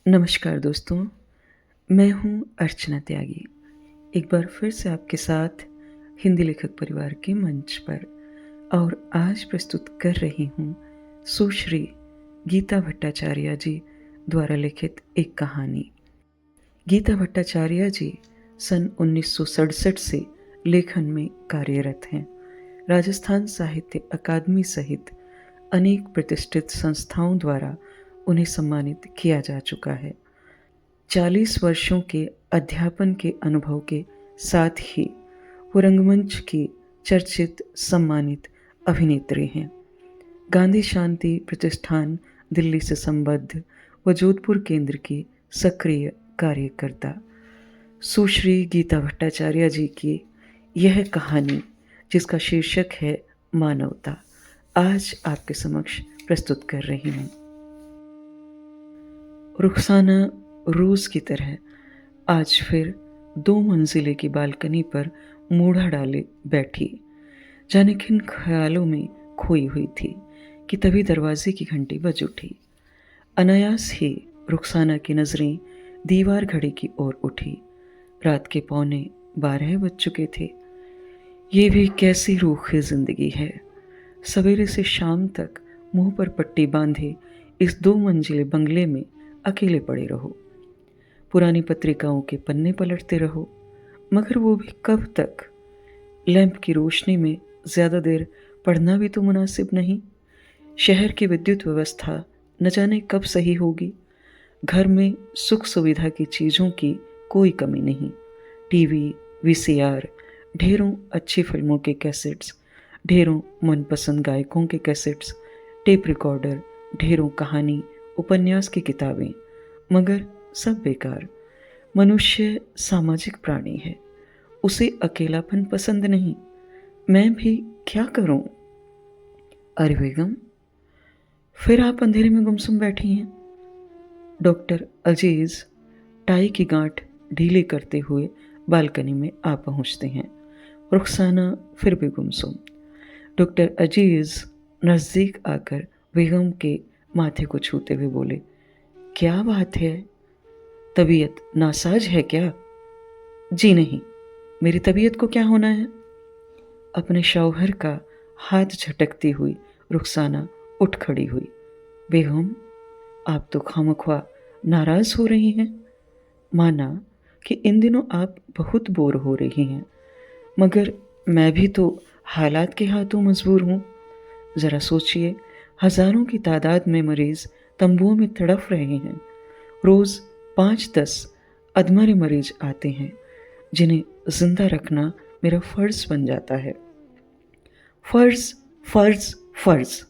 नमस्कार दोस्तों, मैं हूँ अर्चना त्यागी। एक बार फिर से आपके साथ हिंदी लेखक परिवार के मंच पर और आज प्रस्तुत कर रही हूँ सुश्री गीता भट्टाचार्य जी द्वारा लिखित एक कहानी। गीता भट्टाचार्य जी सन 1967 से लेखन में कार्यरत हैं। राजस्थान साहित्य अकादमी सहित अनेक प्रतिष्ठित संस्थाओं द्वारा उन्हें सम्मानित किया जा चुका है। 40 वर्षों के अध्यापन के अनुभव के साथ ही वो रंगमंच की चर्चित सम्मानित अभिनेत्री हैं। गांधी शांति प्रतिष्ठान दिल्ली से संबद्ध व जोधपुर केंद्र की सक्रिय कार्यकर्ता सुश्री गीता भट्टाचार्य जी की यह कहानी, जिसका शीर्षक है मानवता, आज आपके समक्ष प्रस्तुत कर रही हूँ। रुखसाना रोज की तरह आज फिर 2 मंजिले की बालकनी पर मूढ़ा डाले बैठी, जाने किन ख्यालों में खोई हुई थी कि तभी दरवाजे की घंटी बज उठी। अनायास ही रुखसाना की नजरें दीवार घड़ी की ओर उठी। रात के 11:15 बज चुके थे। ये भी कैसी रूखी जिंदगी है, सवेरे से शाम तक मुंह पर पट्टी बांधे इस 2 मंजिले बंगले में अकेले पड़े रहो। पुरानी पत्रिकाओं के पन्ने पलटते रहो, मगर वो भी कब तक? लैंप की रोशनी में ज़्यादा देर पढ़ना भी तो मुनासिब नहीं। शहर की विद्युत व्यवस्था न जाने कब सही होगी। घर में सुख सुविधा की चीज़ों की कोई कमी नहीं। टीवी, वीसीआर, ढेरों अच्छी फिल्मों के कैसेट्स, ढेरों मनपसंद गायकों के कैसेट्स, टेप रिकॉर्डर, ढेरों कहानी उपन्यास की किताबें, मगर सब बेकार। मनुष्य सामाजिक प्राणी है, उसे अकेलापन पसंद नहीं। मैं भी क्या करूं? अरे बेगम, फिर आप अंधेरे में गुमसुम बैठी हैं। डॉक्टर अजीज टाई की गांठ ढीले करते हुए बालकनी में आ पहुंचते हैं। रुखसाना फिर भी गुमसुम। डॉक्टर अजीज नज़दीक आकर बेगम के माथे को छूते हुए बोले, क्या बात है? तबीयत नासाज है क्या? जी नहीं, मेरी तबीयत को क्या होना है? अपने शौहर का हाथ झटकती हुई रुखसाना उठ खड़ी हुई। बेगम, आप तो खामख्वा नाराज हो रही हैं। माना कि इन दिनों आप बहुत बोर हो रही हैं, मगर मैं भी तो हालात के हाथों मजबूर हूँ। ज़रा सोचिए, हजारों की तादाद में मरीज तंबुओं में तड़फ रहे हैं। रोज़ 5-10 अधमरे मरीज आते हैं, जिन्हें जिंदा रखना मेरा फ़र्ज़ बन जाता है। फ़र्ज़, फ़र्ज़, फ़र्ज़,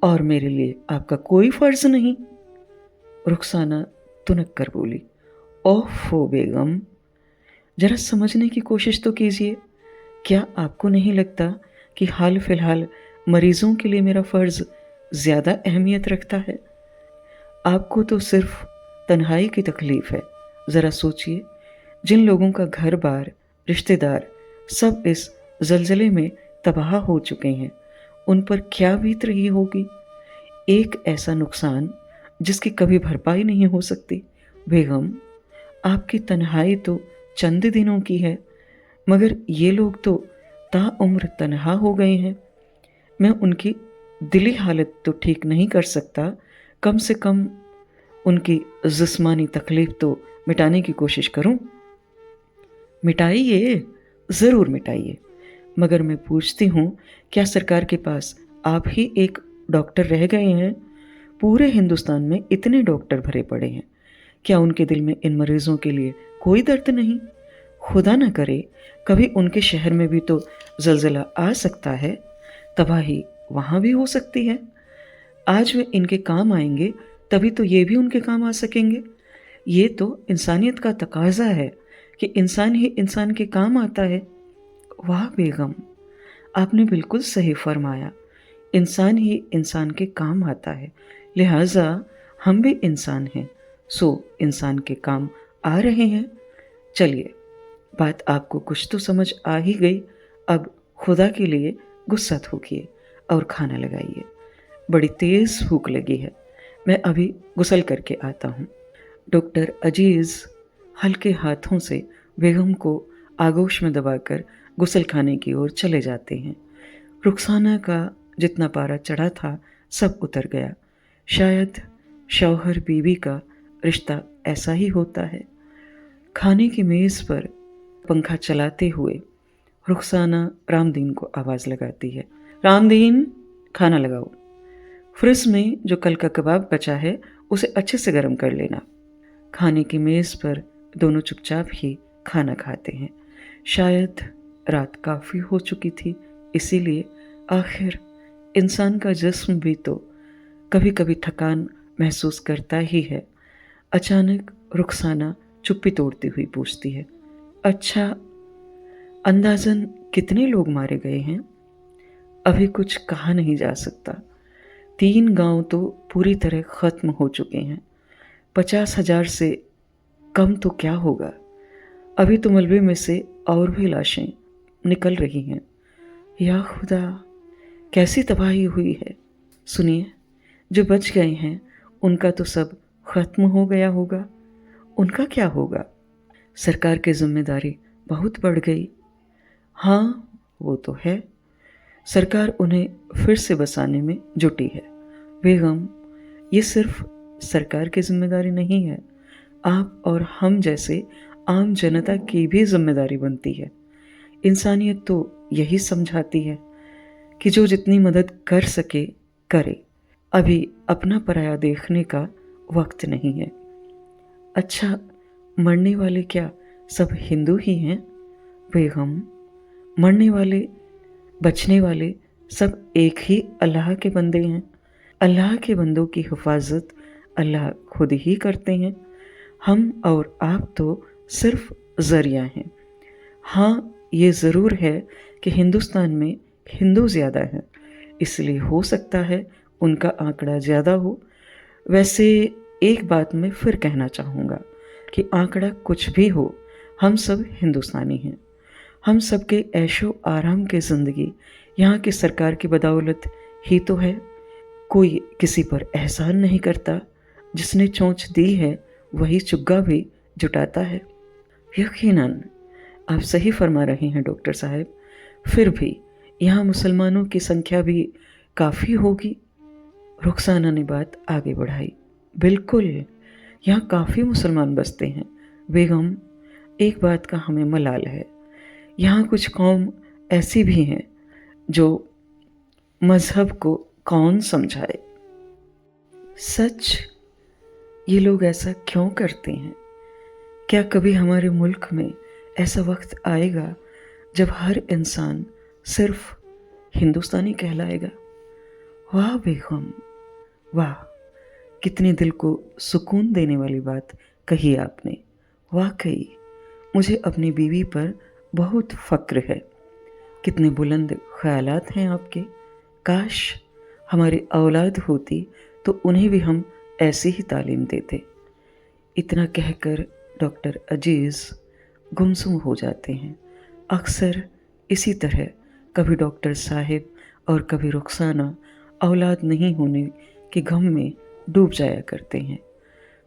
और मेरे लिए आपका कोई फ़र्ज़ नहीं। रुखसाना तुनक कर बोली, ओफ़ो बेगम, ज़रा समझने की कोशिश तो कीजिए। क्या आपको नहीं लगता कि हाल फिलहाल मरीजों के लिए मेरा फ़र्ज़ ज़्यादा अहमियत रखता है? आपको तो सिर्फ तन्हाई की तकलीफ़ है। ज़रा सोचिए, जिन लोगों का घर बार, रिश्तेदार सब इस ज़लज़ले में तबाह हो चुके हैं, उन पर क्या बीत रही होगी। एक ऐसा नुकसान जिसकी कभी भरपाई नहीं हो सकती। बेगम, आपकी तन्हाई तो चंद दिनों की है, मगर ये लोग तो ताउम्र तन्हा हो गए हैं। मैं उनकी दिली हालत तो ठीक नहीं कर सकता, कम से कम उनकी जिस्मानी तकलीफ तो मिटाने की कोशिश करूं। मिटाइए, ज़रूर मिटाइए, मगर मैं पूछती हूँ, क्या सरकार के पास आप ही एक डॉक्टर रह गए हैं? पूरे हिंदुस्तान में इतने डॉक्टर भरे पड़े हैं, क्या उनके दिल में इन मरीजों के लिए कोई दर्द नहीं? खुदा न करे कभी उनके शहर में भी तो ज़लज़ला आ सकता है, तबाही वहाँ भी हो सकती है। आज वे इनके काम आएंगे, तभी तो ये भी उनके काम आ सकेंगे। ये तो इंसानियत का तकाजा है कि इंसान ही इंसान के काम आता है। वाह बेगम, आपने बिल्कुल सही फरमाया। इंसान ही इंसान के काम आता है, लिहाजा हम भी इंसान हैं, सो इंसान के काम आ रहे हैं। चलिए, बात आपको कुछ तो समझ आ ही गई। अब खुदा के लिए गुस्सा थूकिए और खाना लगाइए। बड़ी तेज़ भूख लगी है, मैं अभी गुसल करके आता हूँ। डॉक्टर अजीज हल्के हाथों से बेगम को आगोश में दबाकर गुस्लखाने की ओर चले जाते हैं। रुखसाना का जितना पारा चढ़ा था सब उतर गया। शायद शौहर बीवी का रिश्ता ऐसा ही होता है। खाने की मेज़ पर पंखा चलाते हुए रुखसाना रामदीन को आवाज़ लगाती है, रामदीन खाना लगाओ। फ्रिज में जो कल का कबाब बचा है उसे अच्छे से गर्म कर लेना। खाने की मेज़ पर दोनों चुपचाप ही खाना खाते हैं। शायद रात काफ़ी हो चुकी थी, इसीलिए आखिर इंसान का जिस्म भी तो कभी कभी थकान महसूस करता ही है। अचानक रुखसाना चुप्पी तोड़ती हुई पूछती है, अच्छा, अंदाज़न कितने लोग मारे गए हैं? अभी कुछ कहा नहीं जा सकता। 3 गांव तो पूरी तरह ख़त्म हो चुके हैं। 50,000 से कम तो क्या होगा। अभी तो मलबे में से और भी लाशें निकल रही हैं। या खुदा, कैसी तबाही हुई है। सुनिए, जो बच गए हैं उनका तो सब ख़त्म हो गया होगा। उनका क्या होगा? सरकार की जिम्मेदारी बहुत बढ़ गई। हाँ, वो तो है। सरकार उन्हें फिर से बसाने में जुटी है। बेगम, ये सिर्फ सरकार की जिम्मेदारी नहीं है, आप और हम जैसे आम जनता की भी जिम्मेदारी बनती है। इंसानियत तो यही समझाती है कि जो जितनी मदद कर सके करे। अभी अपना पराया देखने का वक्त नहीं है। अच्छा, मरने वाले क्या सब हिंदू ही हैं? बेगम, मरने वाले बचने वाले सब एक ही अल्लाह के बंदे हैं। अल्लाह के बंदों की हिफाजत अल्लाह खुद ही करते हैं। हम और आप तो सिर्फ ज़रिया हैं। हाँ, ये ज़रूर है कि हिंदुस्तान में हिंदू ज़्यादा हैं, इसलिए हो सकता है उनका आंकड़ा ज़्यादा हो। वैसे एक बात मैं फिर कहना चाहूँगा कि आंकड़ा कुछ भी हो, हम सब हिंदुस्तानी हैं। हम सबके ऐशो आराम की ज़िंदगी यहाँ की सरकार की बदौलत ही तो है। कोई किसी पर एहसान नहीं करता। जिसने चोंच दी है वही चुग्गा भी जुटाता है। यकीनन आप सही फरमा रहे हैं डॉक्टर साहब। फिर भी यहाँ मुसलमानों की संख्या भी काफ़ी होगी। रुखसाना ने बात आगे बढ़ाई। बिल्कुल, यहाँ काफ़ी मुसलमान बसते हैं। बेगम, एक बात का हमें मलाल है, यहाँ कुछ कौम ऐसी भी हैं जो मज़हब को कौन समझाए। सच, ये लोग ऐसा क्यों करते हैं? क्या कभी हमारे मुल्क में ऐसा वक्त आएगा जब हर इंसान सिर्फ हिंदुस्तानी कहलाएगा? वाह बेगम, वाह, कितनी दिल को सुकून देने वाली बात कही आपने। वाकई मुझे अपनी बीवी पर बहुत फ़क्र है। कितने बुलंद ख़यालात हैं आपके। काश हमारी औलाद होती तो उन्हें भी हम ऐसी ही तालीम देते। इतना कहकर डॉक्टर अजीज़ गुमसुम हो जाते हैं। अक्सर इसी तरह कभी डॉक्टर साहिब और कभी रुखसाना औलाद नहीं होने के गम में डूब जाया करते हैं।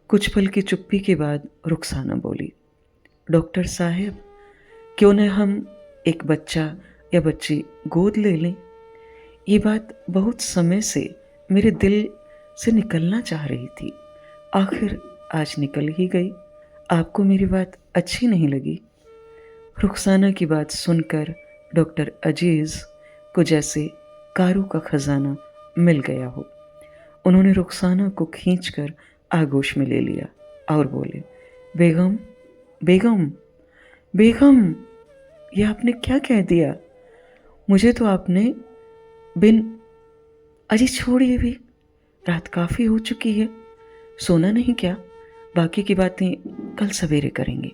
कुछ पल की चुप्पी के बाद रुखसाना बोली, डॉक्टर साहब, क्यों न हम एक बच्चा या बच्ची गोद ले लें? ये बात बहुत समय से मेरे दिल से निकलना चाह रही थी। आखिर आज निकल ही गई। आपको मेरी बात अच्छी नहीं लगी? रुखसाना की बात सुनकर डॉक्टर अजीज़ को जैसे कारू का खजाना मिल गया हो। उन्होंने रुखसाना को खींचकर आगोश में ले लिया और बोले, बेगम, बेगम, बेगम, ये आपने क्या कह दिया? मुझे तो आपने बिन अजी छोड़िए भी, रात काफ़ी हो चुकी है। सोना नहीं क्या? बाकी की बातें कल सवेरे करेंगे।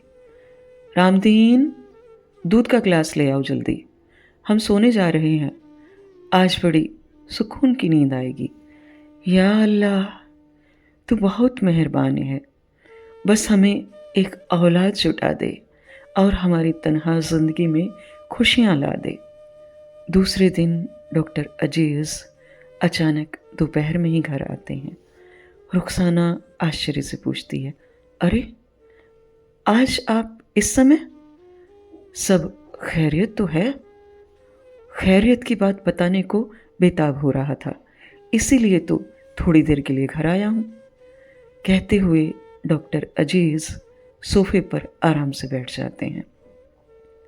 रामदीन, दूध का गिलास ले आओ जल्दी। हम सोने जा रहे हैं। आज बड़ी सुकून की नींद आएगी। या अल्लाह, तू बहुत मेहरबान है। बस हमें एक औलाद जुटा दे और हमारी तन्हा ज़िंदगी में खुशियाँ ला दे। दूसरे दिन डॉक्टर अजीज़ अचानक दोपहर में ही घर आते हैं। रुखसाना आश्चर्य से पूछती है, अरे, आज आप इस समय? सब खैरियत तो है? खैरियत की बात बताने को बेताब हो रहा था, इसीलिए तो थोड़ी देर के लिए घर आया हूँ। कहते हुए डॉक्टर अजीज सोफे पर आराम से बैठ जाते हैं।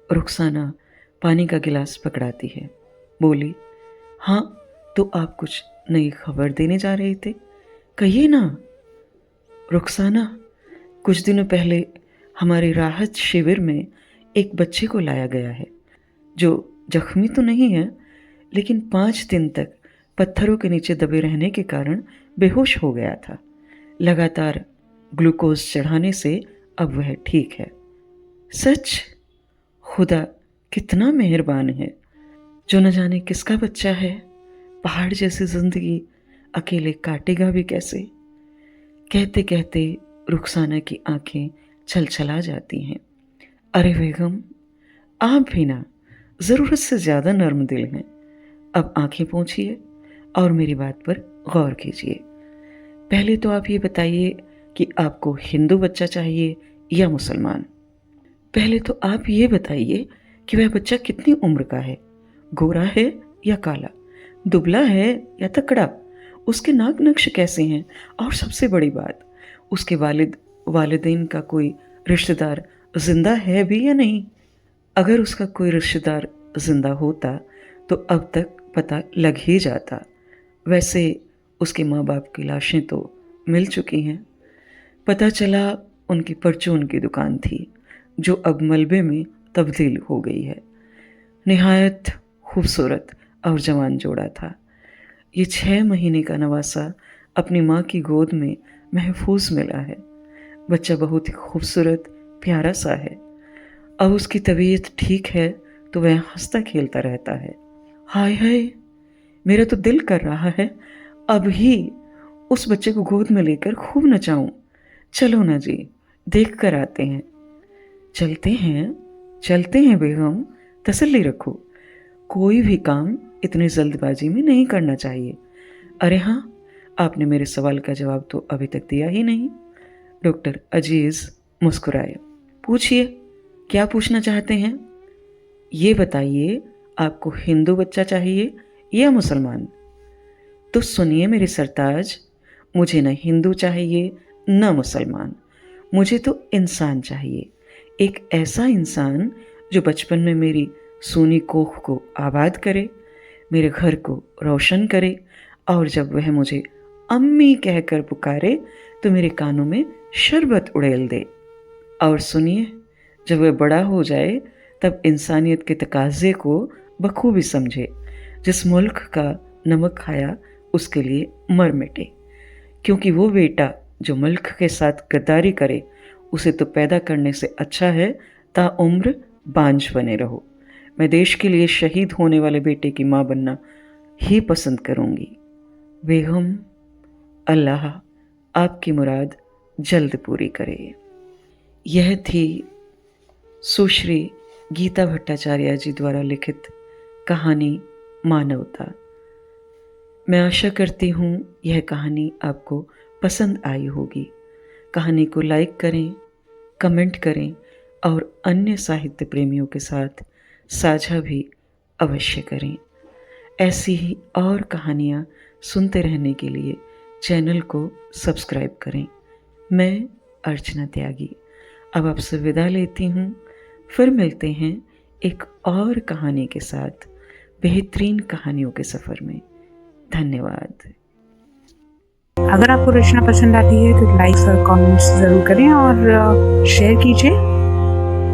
रुखसाना पानी का गिलास पकड़ाती है, बोली, हाँ, तो आप कुछ नई खबर देने जा रहे थे, कहिए ना। रुखसाना, कुछ दिनों पहले हमारे राहत शिविर में एक बच्चे को लाया गया है, जो जख्मी तो नहीं है, लेकिन 5 दिन तक पत्थरों के नीचे दबे रहने के कारण बेहोश हो गया था। लगातार ग्लूकोज चढ़ाने से अब वह ठीक है। सच? खुदा कितना मेहरबान है, जो न जाने किसका बच्चा है, पहाड़ जैसी जिंदगी अकेले काटेगा भी कैसे। कहते कहते रुखसाना की आंखें छलछला जाती हैं। अरे बेगम, आप भी ना ज़रूरत से ज़्यादा नर्म दिल हैं। अब आंखें पोंछिए और मेरी बात पर गौर कीजिए। पहले तो आप ये बताइए कि आपको हिंदू बच्चा चाहिए या मुसलमान। पहले तो आप ये बताइए कि वह बच्चा कितनी उम्र का है, गोरा है या काला, दुबला है या तकड़ा, उसके नाक नक्श कैसे हैं, और सबसे बड़ी बात, उसके वालिदैन का कोई रिश्तेदार जिंदा है भी या नहीं। अगर उसका कोई रिश्तेदार जिंदा होता तो अब तक पता लग ही जाता। वैसे उसके माँ बाप की लाशें तो मिल चुकी हैं। पता चला उनकी परचून की दुकान थी, जो अब मलबे में तब्दील हो गई है। निहायत खूबसूरत और जवान जोड़ा था। ये 6 महीने का नवासा अपनी माँ की गोद में महफूज मिला है। बच्चा बहुत ही खूबसूरत प्यारा सा है। अब उसकी तबीयत ठीक है तो वह हंसता खेलता रहता है। हाय हाय, मेरा तो दिल कर रहा है अब ही उस बच्चे को गोद में लेकर खूब नचाऊं। चलो ना जी, देख कर आते हैं। चलते हैं बेगम, तसल्ली रखो। कोई भी काम इतनी जल्दबाजी में नहीं करना चाहिए। अरे हाँ, आपने मेरे सवाल का जवाब तो अभी तक दिया ही नहीं। डॉक्टर अजीज मुस्कुराए। पूछिए, क्या पूछना चाहते हैं? ये बताइए, आपको हिंदू बच्चा चाहिए या मुसलमान? तो सुनिए मेरे सरताज, मुझे न हिंदू चाहिए न मुसलमान, मुझे तो इंसान चाहिए। एक ऐसा इंसान जो बचपन में मेरी सूनी कोख को आबाद करे, मेरे घर को रोशन करे, और जब वह मुझे अम्मी कहकर पुकारे तो मेरे कानों में शरबत उड़ेल दे। और सुनिए, जब वह बड़ा हो जाए तब इंसानियत के तकाजे को बखूबी समझे। जिस मुल्क का नमक खाया उसके लिए मर मिटे, क्योंकि वो बेटा जो मुल्क के साथ गद्दारी करे उसे तो पैदा करने से अच्छा है ताउम्र बांझ बने रहो। मैं देश के लिए शहीद होने वाले बेटे की माँ बनना ही पसंद करूँगी। बेगम, अल्लाह आपकी मुराद जल्द पूरी करे। यह थी सुश्री गीता भट्टाचार्य जी द्वारा लिखित कहानी मानवता। मैं आशा करती हूँ यह कहानी आपको पसंद आई होगी। कहानी को लाइक करें, कमेंट करें और अन्य साहित्य प्रेमियों के साथ साझा भी अवश्य करें। ऐसी ही और कहानियाँ सुनते रहने के लिए चैनल को सब्सक्राइब करें। मैं अर्चना त्यागी अब आपसे विदा लेती हूँ। फिर मिलते हैं एक और कहानी के साथ बेहतरीन कहानियों के सफ़र में। धन्यवाद। अगर आपको रचना पसंद आती है तो लाइक और कमेंट्स ज़रूर करें और शेयर कीजिए।